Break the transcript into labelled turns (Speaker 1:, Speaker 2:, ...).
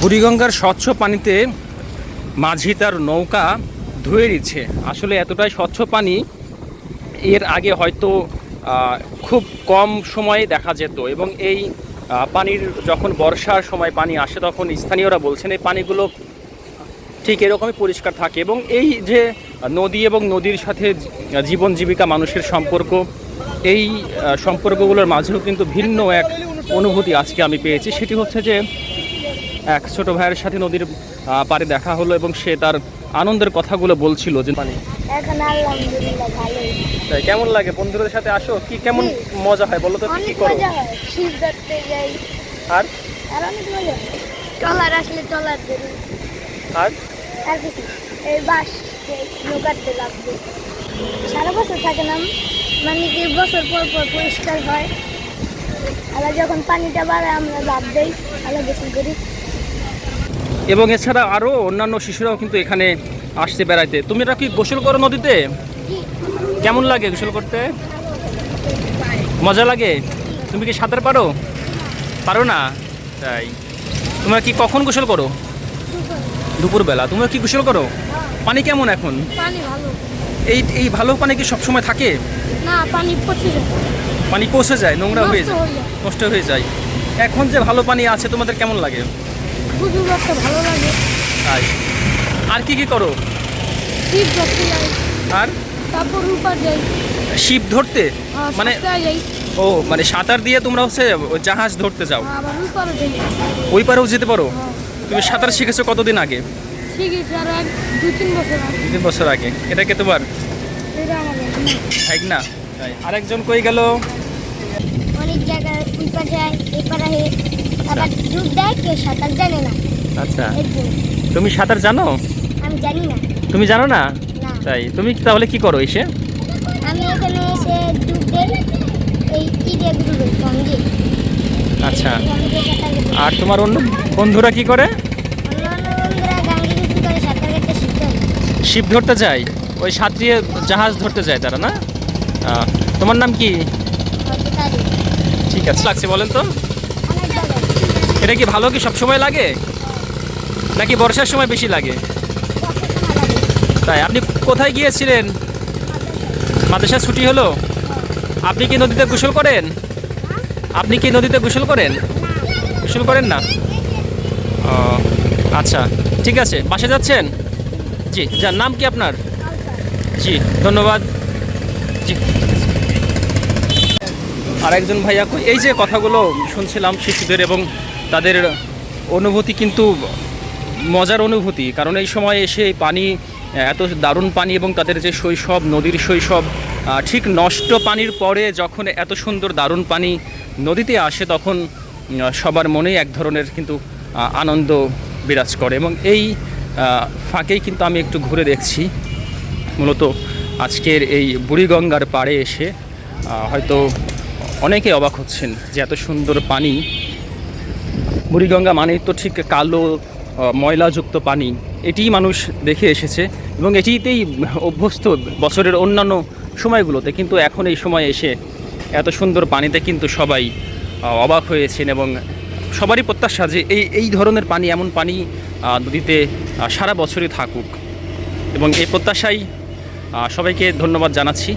Speaker 1: বুড়িগঙ্গার স্বচ্ছ পানিতে মাঝি তার নৌকা ধুয়ে দিচ্ছে। আসলে এতটাই স্বচ্ছ পানি এর আগে হয়তো খুব কম সময়ে দেখা যেত, এবং এই পানির যখন বর্ষার সময় পানি আসে তখন স্থানীয়রা বলছেন এই পানিগুলো ঠিক এরকমই পরিষ্কার থাকে। এবং এই যে নদী এবং নদীর সাথে জীবন জীবিকা মানুষের সম্পর্ক, এই সম্পর্কগুলোর মাঝেও কিন্তু ভিন্ন এক অনুভূতি আজকে আমি পেয়েছি। সেটি হচ্ছে যে এক ছোট ভাইয়ের সাথে নদীর পাড়ে দেখা হলো এবং সে তার আনন্দের কথাগুলো বলছিল যে পানি
Speaker 2: এখন আলহামদুলিল্লাহ ভালোই।
Speaker 1: তাই কেমন লাগে? বন্ধুদের সাথে আসো, কি কেমন মজা হয় বলো তো, কি করো?
Speaker 2: মজা হয়, শীত ধরতে যাই
Speaker 1: আর
Speaker 2: অনেক মজা হয়। ট্রলার আসলে ট্রলার ধরি,
Speaker 1: আর
Speaker 2: আর কিছু এই বাস নৌকাতে লাগবে। সারা বছর থাকে না, মানে কি বছর পর পর পরিষ্কার হয়। আবার যখন পানিটা বাড়ে আমরা লাভ দেই, আলাদা গোসল করি।
Speaker 1: এবং এছাড়া আরও অন্যান্য শিশুরাও কিন্তু এখানে আসছে বেড়াইতে। তুমি এটা কি গোসল করো নদীতে? কেমন লাগে গোসল করতে? মজা লাগে? তুমি কি সাঁতার পারো? পারো না? তাই তোমরা কি কখন গোসল করো? দুপুরবেলা। তোমরা কি গোসল করো? পানি কেমন এখন?
Speaker 2: পানি ভালো।
Speaker 1: এই ভালো পানি কি সবসময় থাকে?
Speaker 2: না, পানি পচে যায়।
Speaker 1: পানি পচে যায়, নোংরা হয়ে যায়, নষ্ট হয়ে যায়। এখন যে ভালো পানি আছে তোমাদের কেমন লাগে?
Speaker 2: বুঝুর একটা ভালো লাগে।
Speaker 1: তাই আর কি কি করো?
Speaker 2: শিব ধরতে যাই,
Speaker 1: আর
Speaker 2: তারপর রূপার যাই।
Speaker 1: শিপ ধরতে? মানে
Speaker 2: যাই।
Speaker 1: ও মানে সাঁতার দিয়ে তোমরা হচ্ছে জাহাজ ধরতে যাও?
Speaker 2: আবার রূপার যাই।
Speaker 1: ওই পারেও যেতে পারো? তুমি সাঁতার শিখেছো কতদিন আগে?
Speaker 2: শিখেছি আর 2-3 বছর আগে।
Speaker 1: 2-3 বছর আগে। এটা কে তোমার
Speaker 2: এটা আমার
Speaker 1: এক না? তাই আরেকজন কই গেল?
Speaker 2: অনেক জায়গায় রূপার যায়, এপারে আবার ডুব দেয়, কেউ সাঁতার জানে না।
Speaker 1: আচ্ছা, তুমি সাঁতার জানো?
Speaker 2: আমি জানি না।
Speaker 1: তুমি জানো না?
Speaker 2: না।
Speaker 1: তাই তুমি তাহলে কি করো এসে?
Speaker 2: আমি এখানে এসে ডুব দেই, এই ইডে ডুবে সঙ্গে।
Speaker 1: আচ্ছা, আর তোমার অন্য বন্ধুরা কি করে?
Speaker 2: অন্যান্য বন্ধুরা গাঙ্গি বিক্রি করে সাঁতার কাটতে শিখতে।
Speaker 1: শিপ ধরতে যায়, ওই সাঁতরিয়ে জাহাজ ধরতে যায় তারা, না? তোমার নাম কি? ঠিক আছে, লাগছে বলেন তো?
Speaker 2: অনেক ভালো।
Speaker 1: এটা কি ভালো, কি সবসময় লাগে নাকি বর্ষার সময় বেশি লাগে? তাই আপনি কোথায় গিয়েছিলেন? মাদ্রাসা ছুটি হলো? আপনি কি নদীতে গোসল করেন? আপনি কি নদীতে গোসল করেন? গোসল করেন না? ও আচ্ছা, ঠিক আছে। বাসে যাচ্ছেন? জি, যার নাম কি আপনার? জি, ধন্যবাদ। জি, আরেকজন ভাইয়া, এই যে কথাগুলো শুনছিলাম শিশুদের এবং তাদের অনুভূতি কিন্তু মজার অনুভূতি। কারণ এই সময় এসে এই পানি, এত দারুণ পানি, এবং তাদের যে শৈশব, নদীর শৈশব, ঠিক নষ্ট পানির পরে যখন এত সুন্দর দারুণ পানি নদীতে আসে তখন সবার মনেই এক ধরনের কিন্তু আনন্দ বিরাজ করে। এবং এই ফাঁকেই কিন্তু আমি একটু ঘুরে দেখছি মূলত আজকের এই বুড়িগঙ্গার পাড়ে এসে হয়তো অনেকে অবাক হচ্ছেন যে এত সুন্দর পানি। বুড়িগঙ্গা মানেই তো ঠিক কালো ময়লাযুক্ত পানি, এটিই মানুষ দেখে এসেছে এবং এটিতেই অভ্যস্ত বছরের অন্যান্য সময়গুলোতে। কিন্তু এখন এই সময় এসে এত সুন্দর পানিতে কিন্তু সবাই অবাক হয়েছেন এবং সবারই প্রত্যাশা যে এই ধরনের পানি, এমন পানি নদীতে সারা বছরই থাকুক। এবং এই প্রত্যাশাই সবাইকে ধন্যবাদ জানাচ্ছি।